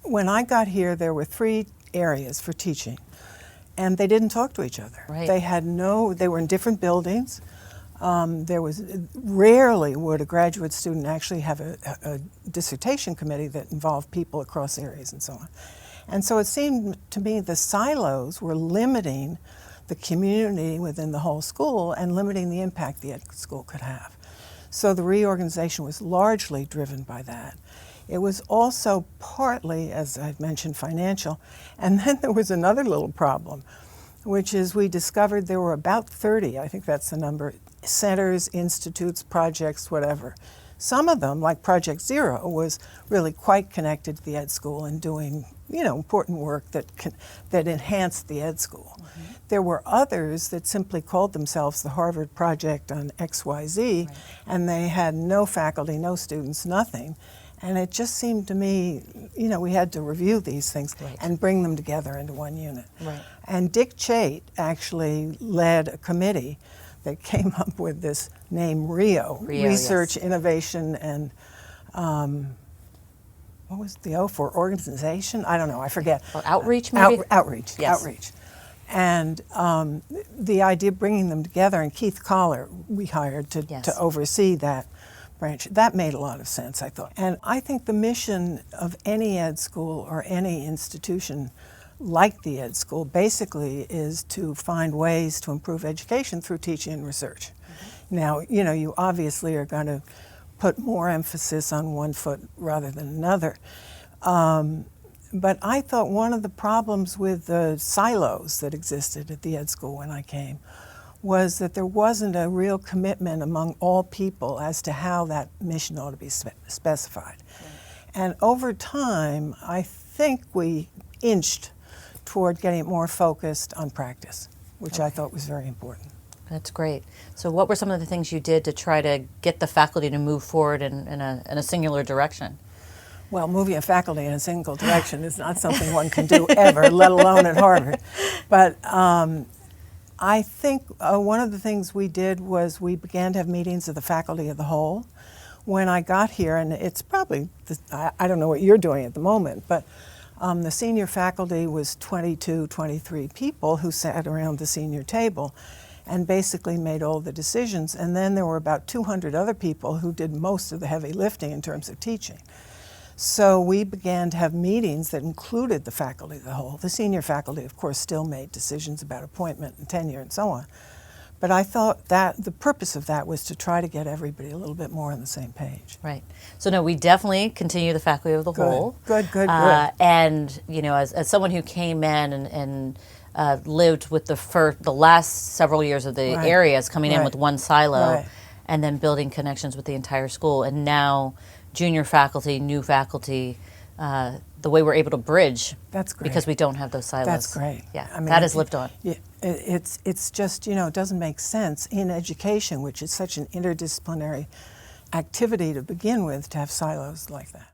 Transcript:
when I got here, there were 3 areas for teaching, and they didn't talk to each other. Right. They were in different buildings. There was rarely would a graduate student actually have a dissertation committee that involved people across areas and so on. And so it seemed to me the silos were limiting the community within the whole school and limiting the impact the ed school could have. So the reorganization was largely driven by that. It was also partly, as I've mentioned, financial. And then there was another little problem, which is we discovered there were about 30, I think that's the number, centers, institutes, projects, whatever. Some of them, like Project Zero, was really quite connected to the ed school and doing, important work that enhanced the ed school. Mm-hmm. There were others that simply called themselves the Harvard Project on XYZ, right. And they had no faculty, no students, nothing. And it just seemed to me, we had to review these things, right. And bring them together into one unit. Right. And Dick Chait actually led a committee that came up with this name RIO, Research, yes. Innovation, and what was the O for? Organization? I don't know, I forget. Or outreach, maybe? Outreach, yes. Outreach. And the idea of bringing them together, and Keith Collar we hired to oversee that branch. That made a lot of sense, I thought. And I think the mission of any ed school or any institution like the ed school basically is to find ways to improve education through teaching and research. Mm-hmm. Now, you obviously are going to put more emphasis on one foot rather than another. But I thought one of the problems with the silos that existed at the ed school when I came was that there wasn't a real commitment among all people as to how that mission ought to be specified. Right. And over time, I think we inched toward getting it more focused on practice, which I thought was very important. That's great. So what were some of the things you did to try to get the faculty to move forward in a singular direction? Well, moving a faculty in a single direction is not something one can do ever, let alone at Harvard. But I think one of the things we did was we began to have meetings of the faculty of the whole. When I got here, and it's probably, I don't know what you're doing at the moment, but the senior faculty was 22, 23 people who sat around the senior table and basically made all the decisions. And then there were about 200 other people who did most of the heavy lifting in terms of teaching. So we began to have meetings that included the faculty of the whole. The senior faculty, of course, still made decisions about appointment and tenure and so on. But I thought that the purpose of that was to try to get everybody a little bit more on the same page. Right. So no, we definitely continue the faculty of the whole. Good. And as someone who came in and lived with the last several years of the areas, coming in with one silo, and then building connections with the entire school, and now junior faculty, new faculty, the way we're able to bridge. That's great. Because we don't have those silos. That's great. Yeah, that has lived on. Yeah, it's just, it doesn't make sense in education, which is such an interdisciplinary activity to begin with, to have silos like that.